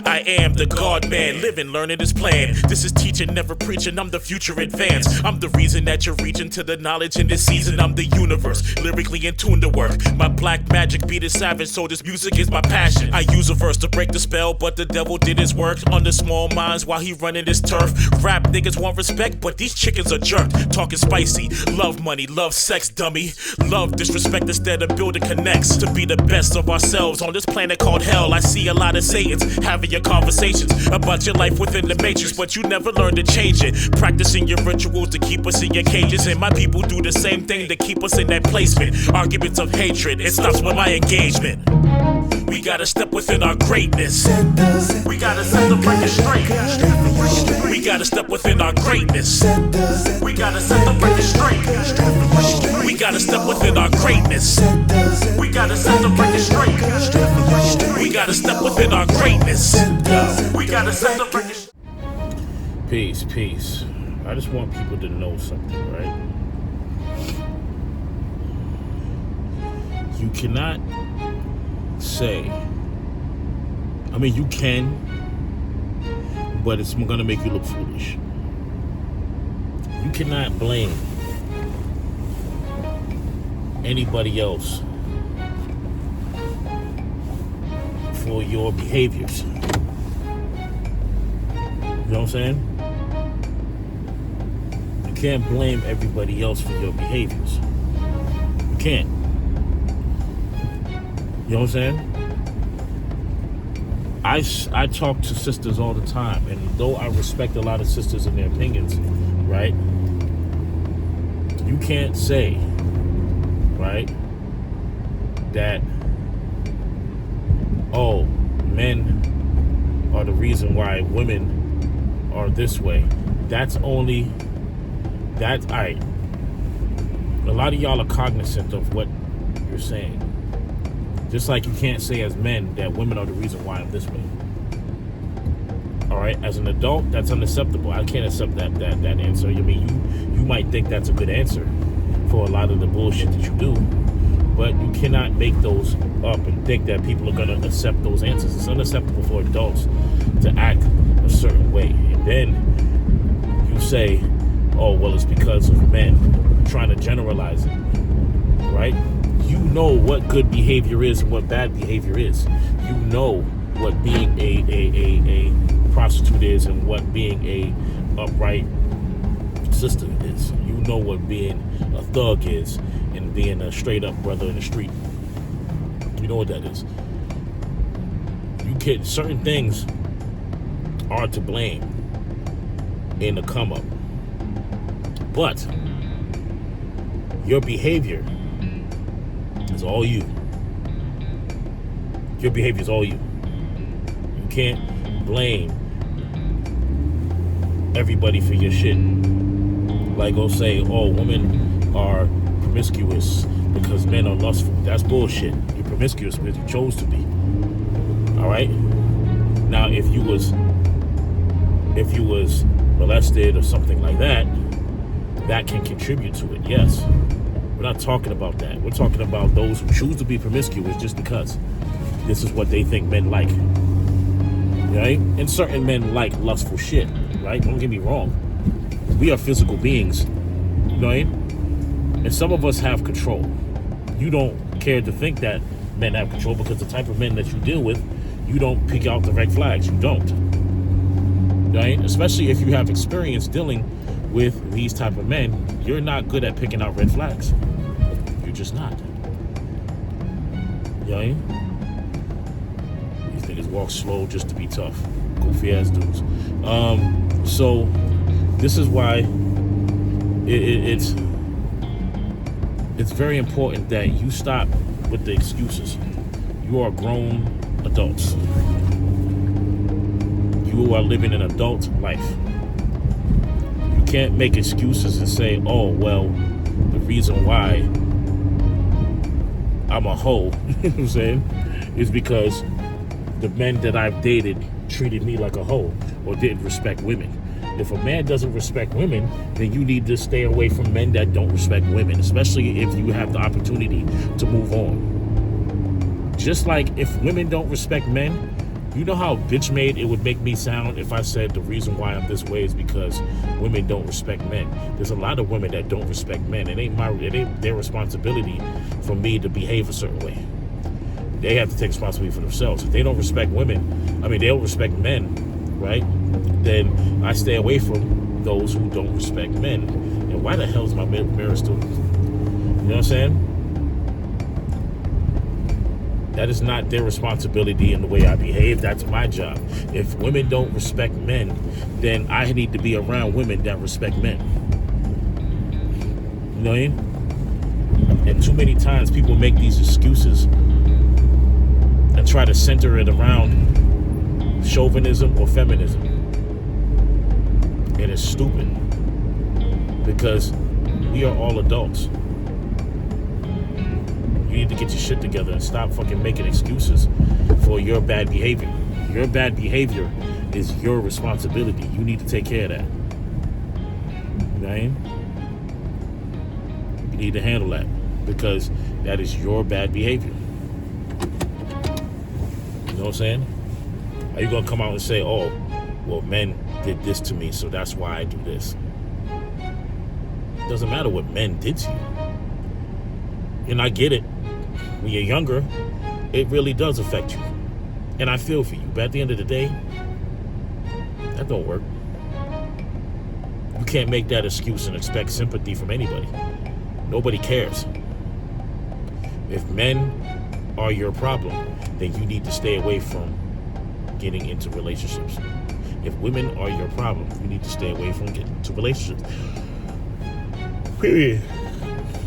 I am the God man, living, learning his plan. This is teaching, never preaching, I'm the future advance. I'm the reason that you're reaching to the knowledge in this season. I'm the universe, lyrically in tune to work. My black magic beat is savage, so this music is my passion. I use a verse to break the spell, but the devil did his work on the small minds while he running his turf. Rap niggas want respect, but these chickens are jerked. Talking spicy, love money, love sex, dummy. Love disrespect instead of building connects. To be the best of ourselves on this planet called hell. I see a lot of Satans having your conversations about your life within the matrix, but you never learn to change it. Practicing your rituals to keep us in your cages, and my people do the same thing to keep us in that placement. Arguments of hatred, it stops with my engagement. We gotta step within our greatness. We gotta set the record straight. We gotta step within our greatness. We gotta set the record straight. We gotta step within our greatness. We gotta set the record straight. We gotta step within our greatness. We gotta set the record straight. Peace. I just want people to know something, right? You cannot say, I mean, you can, but it's gonna make you look foolish. You cannot blame anybody else for your behaviors. You know what I'm saying? You can't blame everybody else for your behaviors. You can't. You know what I'm saying? I talk to sisters all the time, and though I respect a lot of sisters and their opinions, right? You can't say, right, that, oh, men are the reason why women are this way. That's only, that's, a lot of y'all are cognizant of what you're saying. Just like you can't say as men that women are the reason why I'm this way. All right, as an adult, that's unacceptable. I can't accept that answer. I mean, you might think that's a good answer for a lot of the bullshit that you do, but you cannot make those up and think that people are gonna accept those answers. It's unacceptable for adults to act a certain way, and then you say, "Oh, well, it's because of men," trying to generalize it, right? You know what good behavior is and what bad behavior is. You know what being a prostitute is and what being a upright sister is. You know what being a thug is and being a straight up brother in the street. You know what that is. You can, certain things are to blame in the come up, but your behavior is all you. Your behavior is all you. You can't blame everybody for your shit. Like, go say, oh, women are promiscuous because men are lustful. That's bullshit. You're promiscuous because you chose to be. All right. Now, if you was molested or something like that, that can contribute to it. Yes. We're not talking about that. We're talking about those who choose to be promiscuous just because this is what they think men like. Right? And certain men like lustful shit, right? Don't get me wrong. We are physical beings, right? And some of us have control. You don't care to think that men have control because the type of men that you deal with, you don't pick out the red flags. You don't. Right? Especially if you have experience dealing with these type of men, you're not good at picking out red flags. You're just not. You know what I mean? These niggas walk slow just to be tough. Goofy ass dudes. So this is why it's very important that you stop with the excuses. You are grown adults. You are living an adult life. You can't make excuses and say, oh, well, the reason why I'm a hoe, you know what I'm saying, is because the men that I've dated treated me like a hoe or didn't respect women. If a man doesn't respect women, then you need to stay away from men that don't respect women, especially if you have the opportunity to move on. Just like if women don't respect men, you know how bitch made it would make me sound if I said the reason why I'm this way is because women don't respect men. There's a lot of women that don't respect men. It ain't their responsibility for me to behave a certain way. They have to take responsibility for themselves. If they don't respect women, they don't respect men, right? Then I stay away from those who don't respect men. And why the hell is my mirror still? You know what I'm saying? That is not their responsibility in the way I behave. That's my job. If women don't respect men, then I need to be around women that respect men. You know what I mean? And too many times people make these excuses and try to center it around chauvinism or feminism. It is stupid because we are all adults. You need to get your shit together and stop fucking making excuses for your bad behavior. Your bad behavior is your responsibility. You need to take care of that. You know what I mean? You need to handle that because that is your bad behavior. You know what I'm saying? Are you gonna come out and say, oh, well, men did this to me, so that's why I do this? It doesn't matter what men did to you. And I get it. When you're younger, it really does affect you. And I feel for you. But at the end of the day, that don't work. You can't make that excuse and expect sympathy from anybody. Nobody cares. If men are your problem, then you need to stay away from getting into relationships. If women are your problem, you need to stay away from getting into relationships. Period.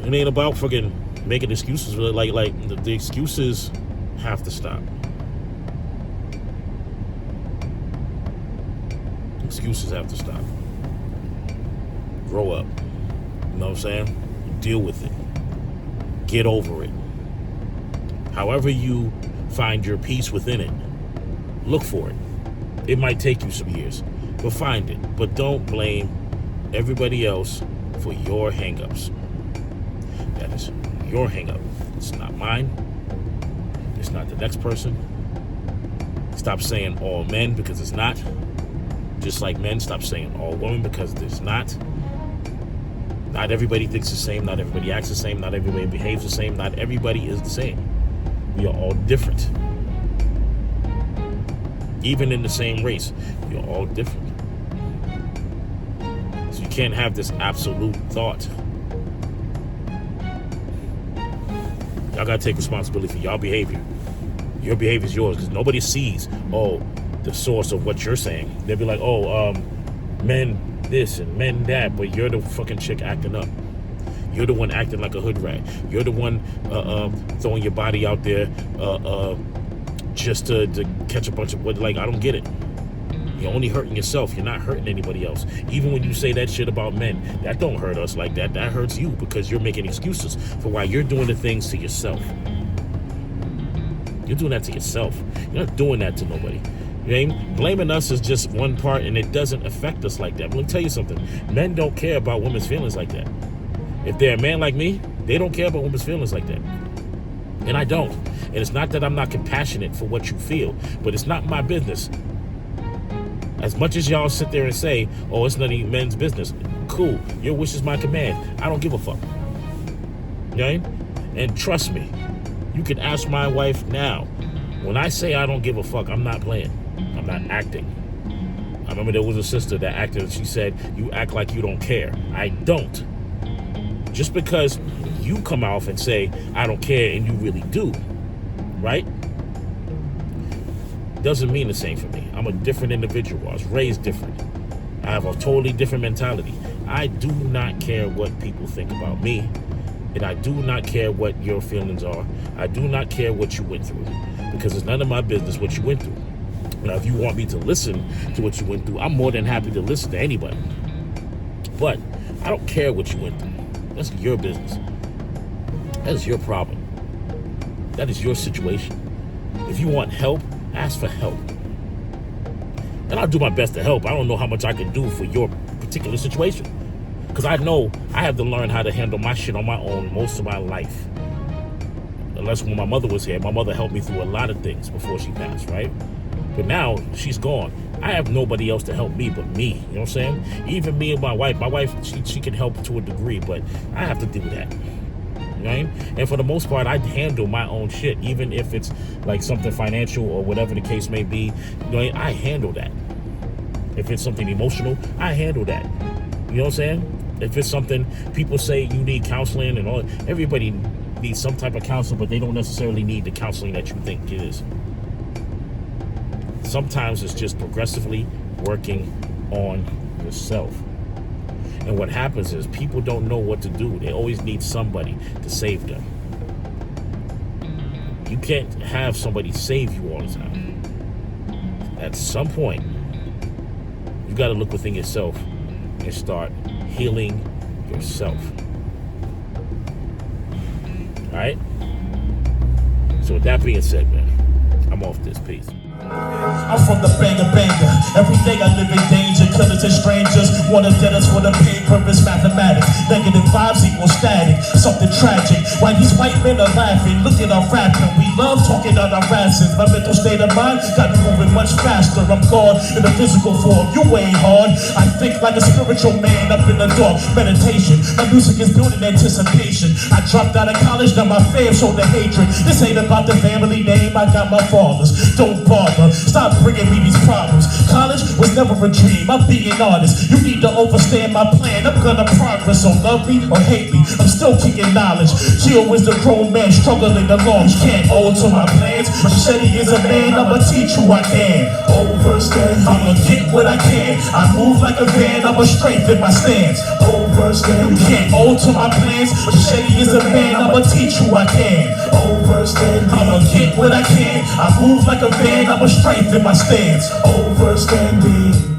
It ain't about fucking making excuses. Like the excuses have to stop. Excuses have to stop. Grow up. You know what I'm saying? Deal with it. Get over it. However you find your peace within it, look for it. It might take you some years, but find it. But don't blame everybody else for your hang-ups. That is your hang-up. It's not mine. It's not the next person. Stop saying all men because it's not. Just like men, stop saying all women because it's not. Not everybody thinks the same. Not everybody acts the same. Not everybody behaves the same. Not everybody is the same. We are all different. Even in the same race, we are all different. So you can't have this absolute thought. Y'all gotta take responsibility for y'all behavior. Your behavior is yours because nobody sees, the source of what you're saying. They'll be like, men this and men that, but you're the fucking chick acting up. You're the one acting like a hood rat. You're the one throwing your body out there just to catch a bunch of what. Like, I don't get it. You're only hurting yourself. You're not hurting anybody else. Even when you say that shit about men, that don't hurt us like that. That hurts you because you're making excuses for why you're doing the things to yourself. You're doing that to yourself. You're not doing that to nobody. You know, blaming us is just one part, and it doesn't affect us like that. But let me tell you something. Men don't care about women's feelings like that. If they're a man like me, they don't care about women's feelings like that. And I don't. And it's not that I'm not compassionate for what you feel, but it's not my business. As much as y'all sit there and say, it's none of men's business. Cool. Your wish is my command. I don't give a fuck. You know what I mean? And trust me, you can ask my wife now. When I say I don't give a fuck, I'm not playing. I'm not acting. I remember there was a sister that acted and she said, you act like you don't care. I don't. Just because you come off and say, I don't care, and you really do, right? Doesn't mean the same for me. I'm a different individual. I was raised different. I have a totally different mentality. I do not care what people think about me, and I do not care what your feelings are. I do not care what you went through, because it's none of my business what you went through. Now, if you want me to listen to what you went through, I'm more than happy to listen to anybody. But I don't care what you went through. That's your business. That is your problem. That is your situation. If you want help, ask for help. And I'll do my best to help. I don't know how much I can do for your particular situation. Because I know I have to learn how to handle my shit on my own most of my life. Unless when my mother was here, my mother helped me through a lot of things before she passed, right? But now she's gone. I have nobody else to help me but me. You know what I'm saying? Even me and my wife. My wife, she can help to a degree, but I have to do that. Right? And for the most part, I handle my own shit, even if it's like something financial or whatever the case may be. You know, I handle that. If it's something emotional, I handle that. You know what I'm saying? If it's something people say you need counseling and all, everybody needs some type of counseling, but they don't necessarily need the counseling that you think it is. Sometimes it's just progressively working on yourself. And what happens is people don't know what to do. They always need somebody to save them. You can't have somebody save you all the time. At some point, you got to look within yourself and start healing yourself. All right? So with that being said, man, I'm off this piece. I'm from the banger. Every day I live in danger. Killers and strangers wanna dead us for the paper. It's mathematics. Negative vibes equal static. Something tragic. While these white men are laughing, look at our rapping. We love talking on our rations. My mental state of mind got me moving much faster. I'm gone in the physical form. You ain't hard. I think like a spiritual man up in the dark. Meditation. My music is built in anticipation. I dropped out of college, now my fam showed the hatred. This ain't about the family name. I got my father's. Don't bother. Stop bringing me these problems. College was never a dream. I'm being honest. You need to understand my plan. I'm gonna progress, so love me or hate me. I'm still kicking knowledge. Jill is the grown man struggling along. You can't hold to my plans. Machete is a man. I'ma teach you I can. Overstand. I'ma get what I can. I move like a van. I'ma strengthen my stance. Overstand. You can't hold to my plans. Machete is a man. I'ma teach you I can. Overstand. I'ma get what I can. I move like a van. I'ma strengthen my stance. Overstanding.